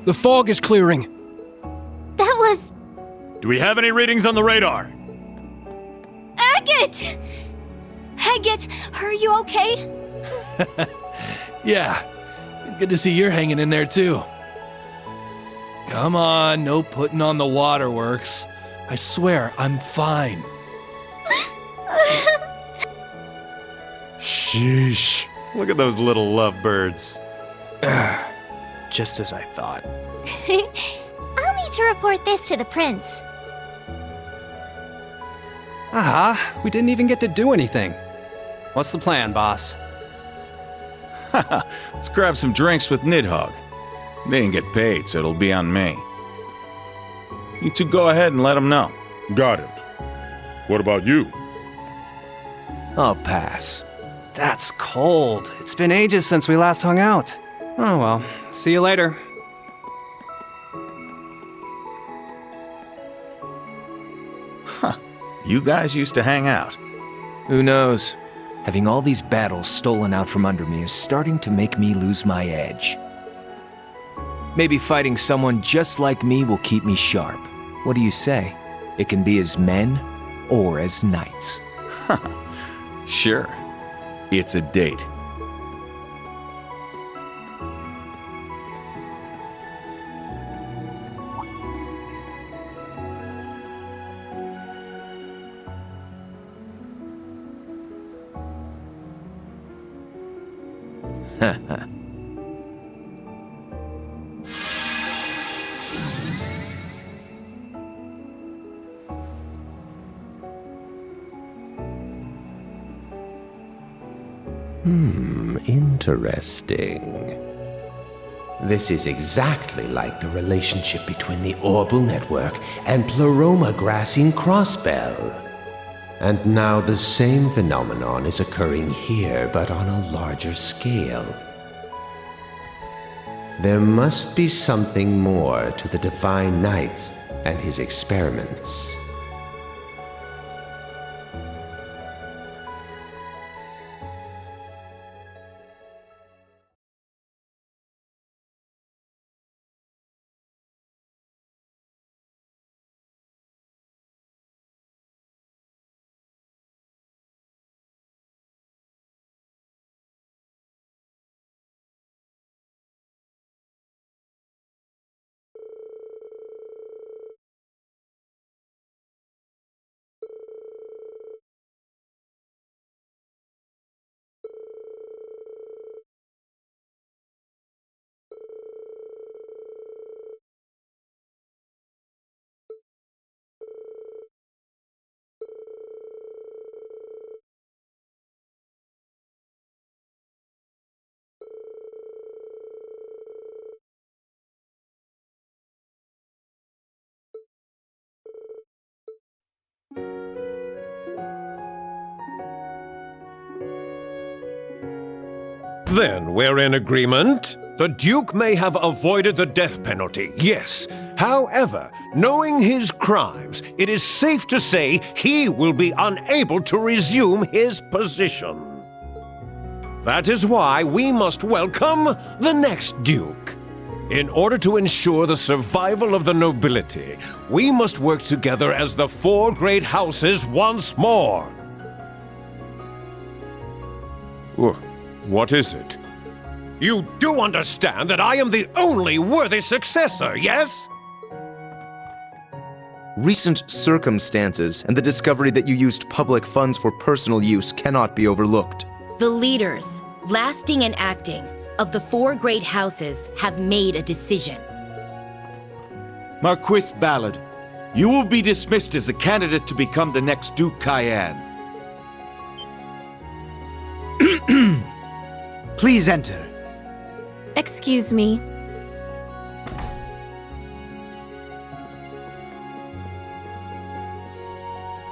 The fog is clearing. That was... Do we have any readings on the radar? Agate! Agate, are you okay? Yeah. Good to see you're hanging in there, too. Come on, no putting on the waterworks. I swear, I'm fine. Sheesh. Look at those little lovebirds. Just as I thought. I'll need to report this to the prince. Aha, we didn't even get to do anything. What's the plan, boss? Let's grab some drinks with Nidhogg. They didn't get paid, so it'll be on me. You two go ahead and let them know. Got it. What about you? I'll pass. That's cold. It's been ages since we last hung out. Oh well, see you later. You guys used to hang out. Who knows? Having all these battles stolen out from under me is starting to make me lose my edge. Maybe fighting someone just like me will keep me sharp. What do you say? It can be as men or as knights. Sure. It's a date. Interesting. This is exactly like the relationship between the Orbital Network and Pleroma Grassine Crossbell. And now the same phenomenon is occurring here, but on a larger scale. There must be something more to the Divine Knights and his experiments. Then we're in agreement. The Duke may have avoided the death penalty, yes. However, knowing his crimes, it is safe to say he will be unable to resume his position. That is why we must welcome the next Duke. In order to ensure the survival of the nobility, we must work together as the four great houses once more. What is it? You do understand that I am the only worthy successor, yes? Recent circumstances and the discovery that you used public funds for personal use cannot be overlooked. The leaders, lasting and acting, of the four great houses have made a decision. Marquis Ballard, you will be dismissed as a candidate to become the next Duke Cayenne. Please enter. Excuse me.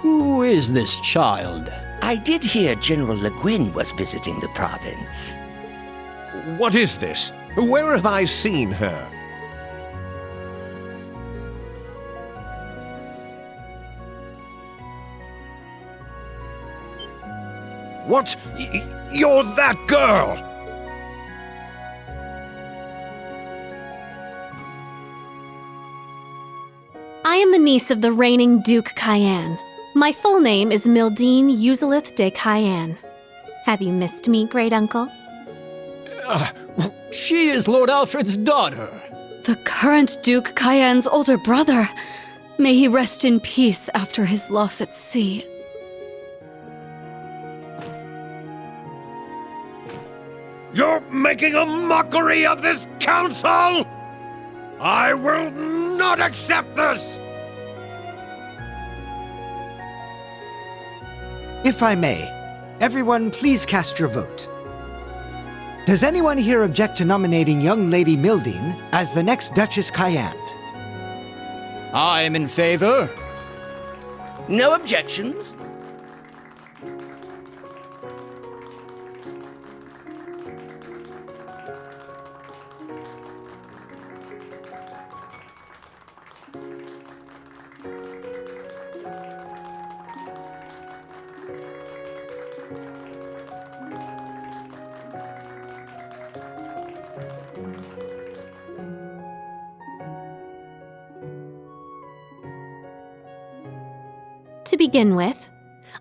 Who is this child? I did hear General Le Guin was visiting the province. What is this? Where have I seen her? What? You're that girl! niece of the reigning Duke Cayenne. My full name is Mildine Uzalith de Cayenne. Have you missed me, great uncle? She is Lord Alfred's daughter. The current Duke Cayenne's older brother. May he rest in peace after his loss at sea. You're making a mockery of this council! I will not accept this! If I may, everyone please cast your vote. Does anyone here object to nominating young Lady Mildine as the next Duchess Cayenne? I am in favor. No objections? To begin with,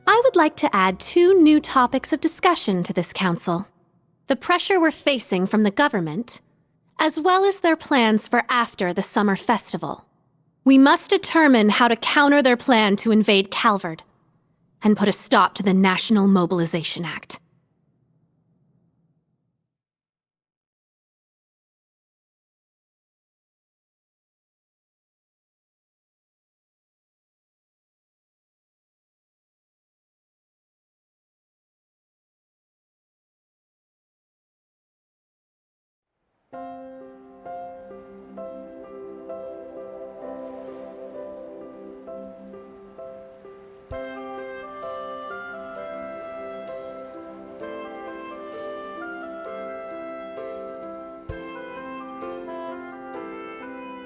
I would like to add 2 new topics of discussion to this council. The pressure we're facing from the government, as well as their plans for after the summer festival. We must determine how to counter their plan to invade Calvard and put a stop to the National Mobilization Act.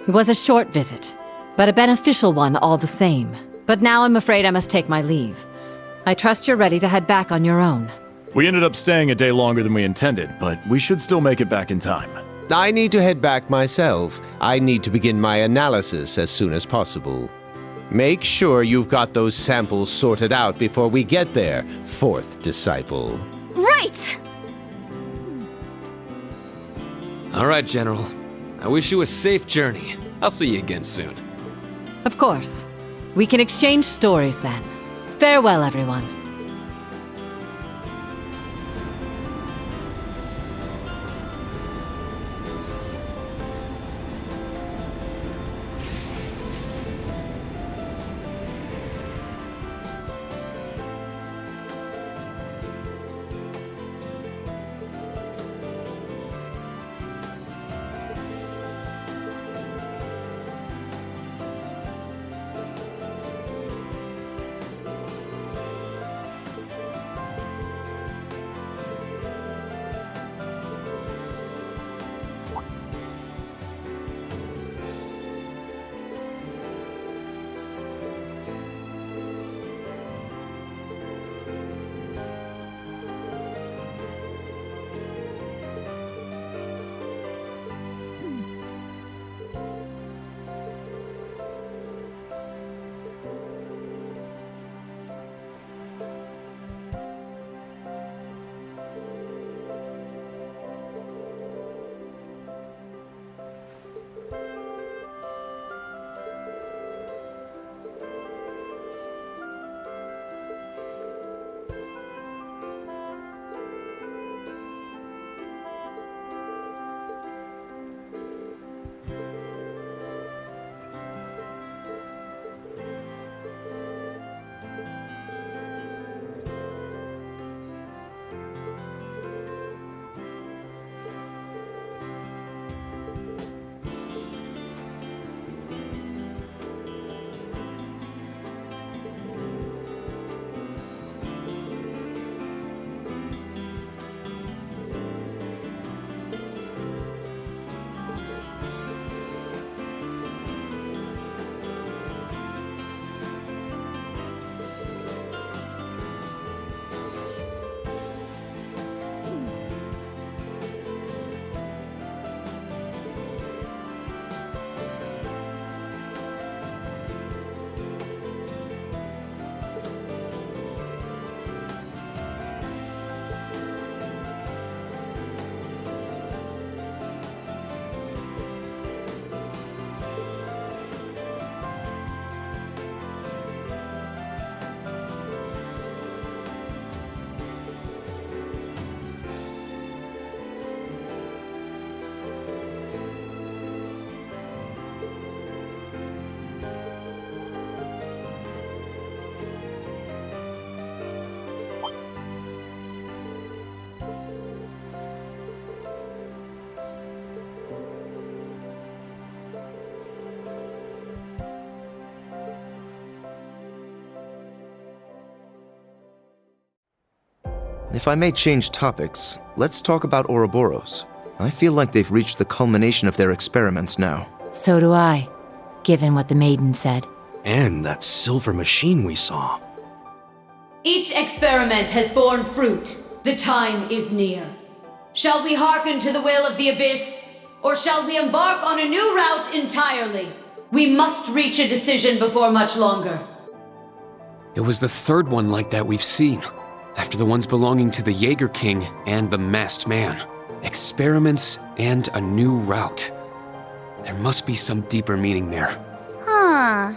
It was a short visit, but a beneficial one all the same. But now I'm afraid I must take my leave. I trust you're ready to head back on your own. We ended up staying a day longer than we intended, but we should still make it back in time. I need to head back myself. I need to begin my analysis as soon as possible. Make sure you've got those samples sorted out before we get there, 4th disciple. Right! All right, General. I wish you a safe journey. I'll see you again soon. Of course. We can exchange stories then. Farewell, everyone. If I may change topics, let's talk about Ouroboros. I feel like they've reached the culmination of their experiments now. So do I, given what the maiden said. And that silver machine we saw. Each experiment has borne fruit. The time is near. Shall we hearken to the will of the Abyss, or shall we embark on a new route entirely? We must reach a decision before much longer. It was the third one like that we've seen, after the ones belonging to the Jaeger King and the Masked Man. Experiments and a new route. There must be some deeper meaning there. Huh.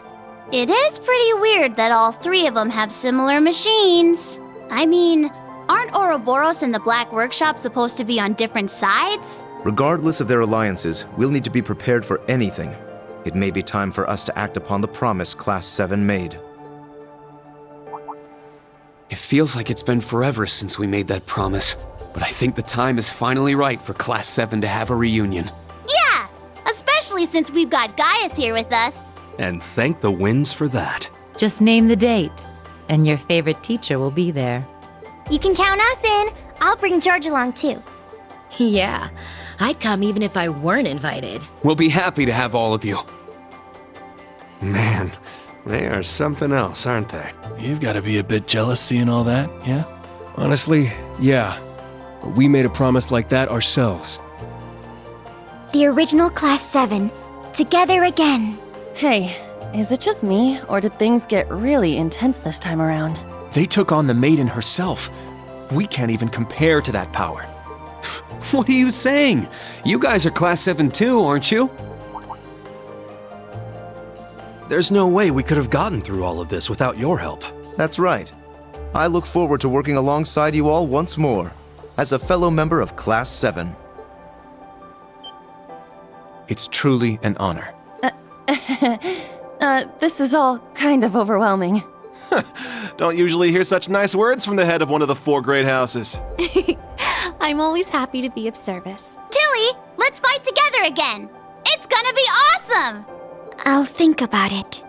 It is pretty weird that all three of them have similar machines. I mean, aren't Ouroboros and the Black Workshop supposed to be on different sides? Regardless of their alliances, we'll need to be prepared for anything. It may be time for us to act upon the promise Class 7 made. It feels like it's been forever since we made that promise, but I think the time is finally right for Class 7 to have a reunion. Yeah, especially since we've got Gaius here with us. And thank the winds for that. Just name the date, and your favorite teacher will be there. You can count us in. I'll bring George along too. Yeah, I'd come even if I weren't invited. We'll be happy to have all of you. Man, they are something else, aren't they? You've got to be a bit jealous seeing all that, yeah? Honestly, yeah. But we made a promise like that ourselves. The original Class 7. Together again. Hey, is it just me, or did things get really intense this time around? They took on the maiden herself. We can't even compare to that power. What are you saying? You guys are Class 7 too, aren't you? There's no way we could have gotten through all of this without your help. That's right. I look forward to working alongside you all once more, as a fellow member of Class 7. It's truly an honor. This is all kind of overwhelming. Don't usually hear such nice words from the head of one of the 4 great houses. I'm always happy to be of service. Tilly, let's fight together again. It's gonna be awesome. I'll think about it.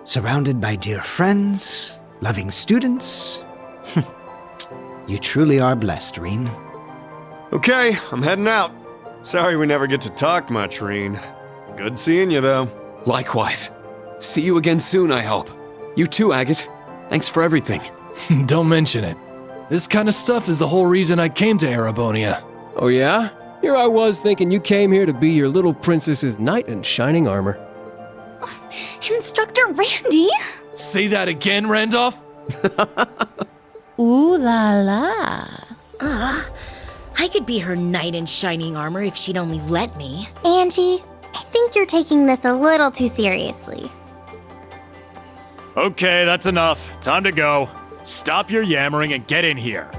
Surrounded by dear friends, loving students. You truly are blessed, Reen. Okay, I'm heading out. Sorry we never get to talk much, Reen. Good seeing you, though. Likewise. See you again soon, I hope. You too, Agate. Thanks for everything. Don't mention it. This kind of stuff is the whole reason I came to Erebonia. Oh yeah? Here I was thinking you came here to be your little princess's knight in shining armor. Instructor Randy? Say that again, Randolph? Ooh la la. I could be her knight in shining armor if she'd only let me. Angie, I think you're taking this a little too seriously. Okay, that's enough. Time to go. Stop your yammering and get in here.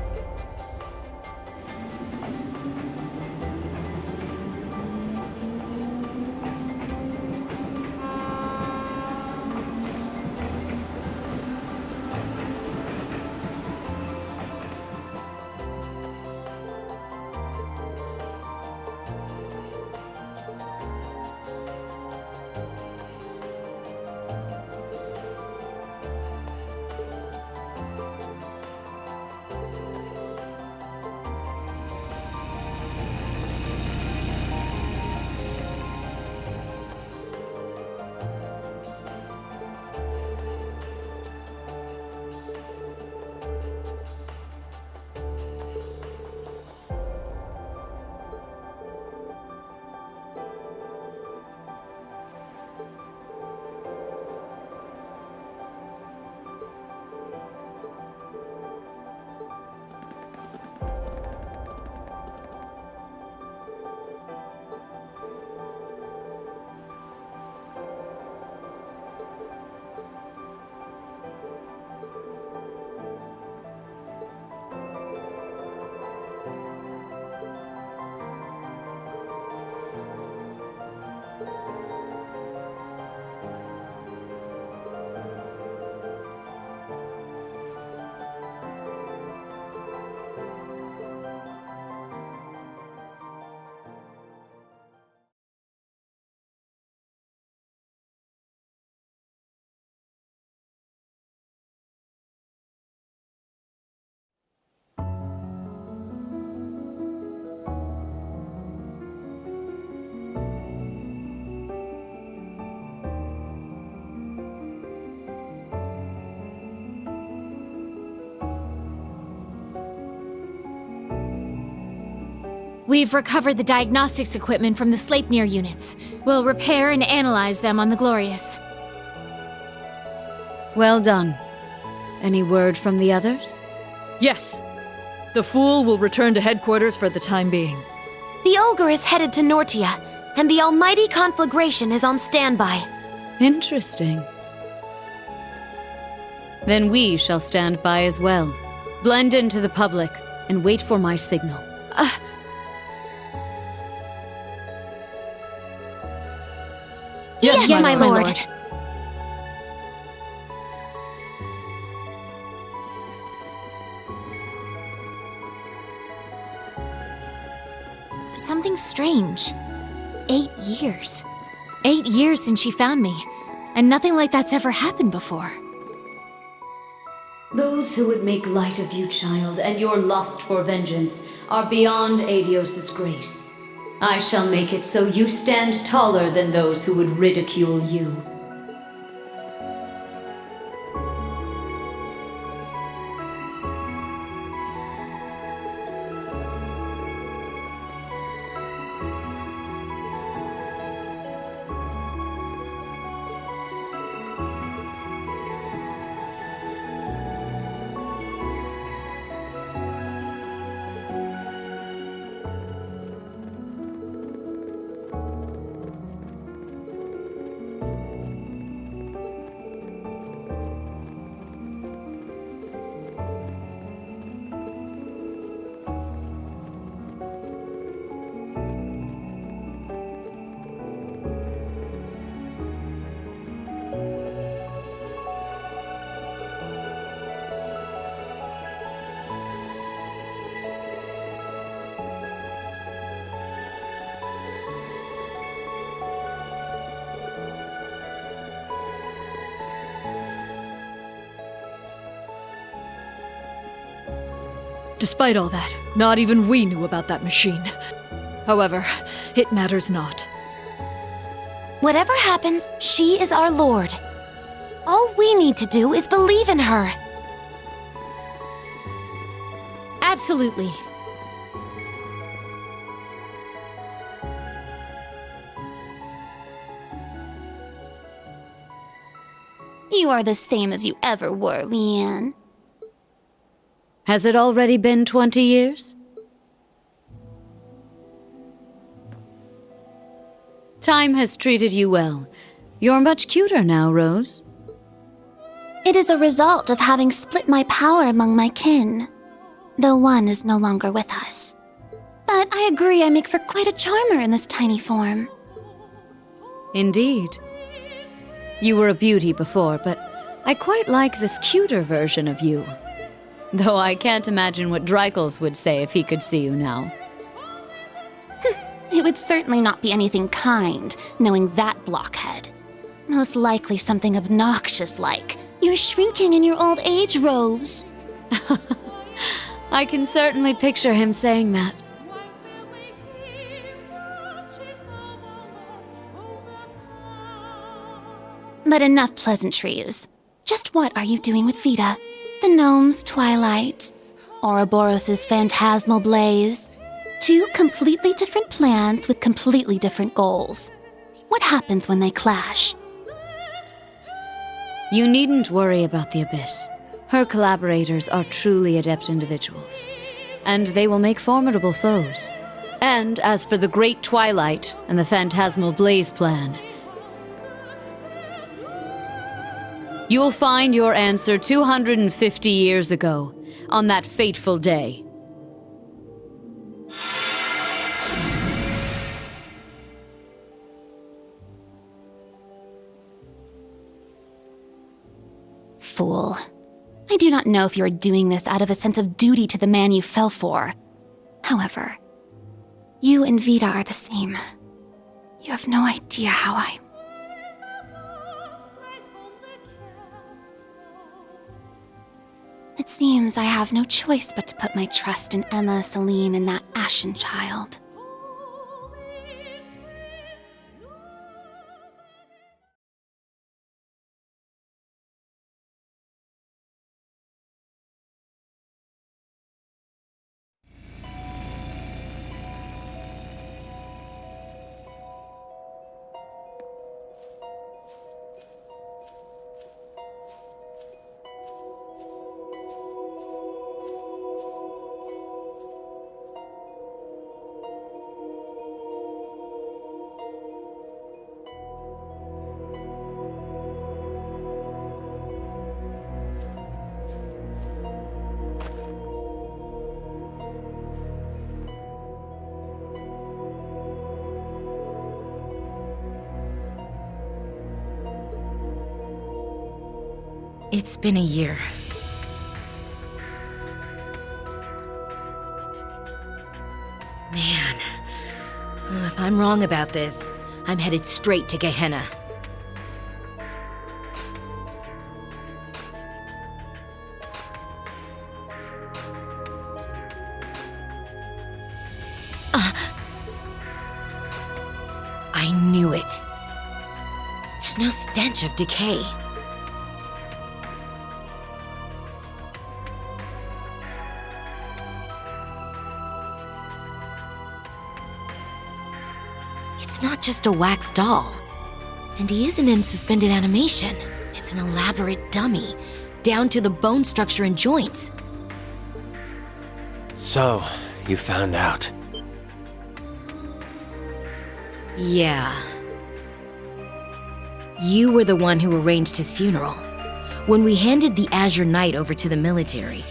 We've recovered the diagnostics equipment from the Sleipnir units. We'll repair and analyze them on the Glorious. Well done. Any word from the others? Yes. The Fool will return to headquarters for the time being. The Ogre is headed to Nortia, and the Almighty Conflagration is on standby. Interesting. Then we shall stand by as well. Blend into the public, and wait for my signal. Yes, my lord. Something strange. 8 years. 8 years since she found me, and nothing like that's ever happened before. Those who would make light of you, child, and your lust for vengeance are beyond Adios's grace. I shall make it so you stand taller than those who would ridicule you. Despite all that, not even we knew about that machine. However, it matters not. Whatever happens, she is our lord. All we need to do is believe in her. Absolutely. You are the same as you ever were, Leanne. Has it already been 20 years? Time has treated you well. You're much cuter now, Rose. It is a result of having split my power among my kin, though one is no longer with us. But I agree I make for quite a charmer in this tiny form. Indeed. You were a beauty before, but I quite like this cuter version of you. Though I can't imagine what Dreikels would say if he could see you now. It would certainly not be anything kind, knowing that blockhead. Most likely something obnoxious like, "You're shrinking in your old age, Rose." I can certainly picture him saying that. But enough pleasantries. Just what are you doing with Vita? The gnome's twilight, Ouroboros' phantasmal blaze. 2 completely different plans with completely different goals. What happens when they clash? You needn't worry about the Abyss. Her collaborators are truly adept individuals, and they will make formidable foes. And as for the Great Twilight and the Phantasmal Blaze plan, you'll find your answer 250 years ago, on that fateful day. Fool. I do not know if you are doing this out of a sense of duty to the man you fell for. However, you and Vita are the same. You have no idea how I... It seems I have no choice but to put my trust in Emma, Celine, and that Ashen child. It's been a year. Man. If I'm wrong about this, I'm headed straight to Gehenna. I knew it. There's no stench of decay. It's not just a wax doll. And he isn't in suspended animation. It's an elaborate dummy, down to the bone structure and joints. So, you found out. Yeah. You were the one who arranged his funeral. When we handed the Azure Knight over to the military,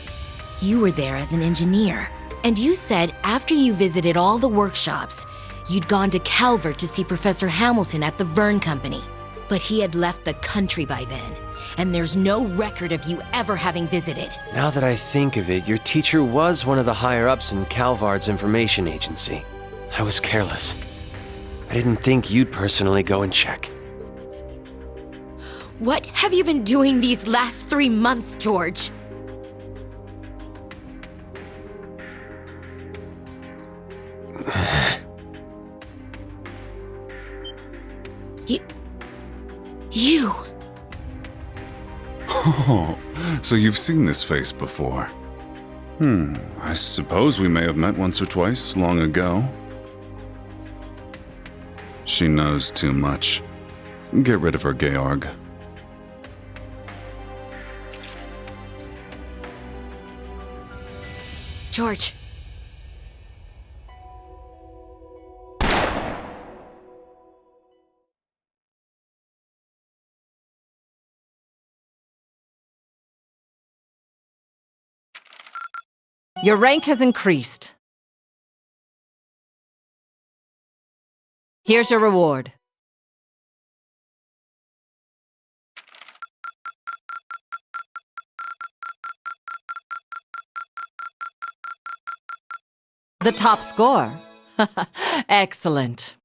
you were there as an engineer. And you said after you visited all the workshops, you'd gone to Calvert to see Professor Hamilton at the Vern Company. But he had left the country by then, and there's no record of you ever having visited. Now that I think of it, your teacher was one of the higher-ups in Calvard's information agency. I was careless. I didn't think you'd personally go and check. What have you been doing these last 3 months, George? You... Oh, so you've seen this face before. I suppose we may have met once or twice long ago. She knows too much. Get rid of her, Georg. George. Your rank has increased. Here's your reward. The top score. Excellent.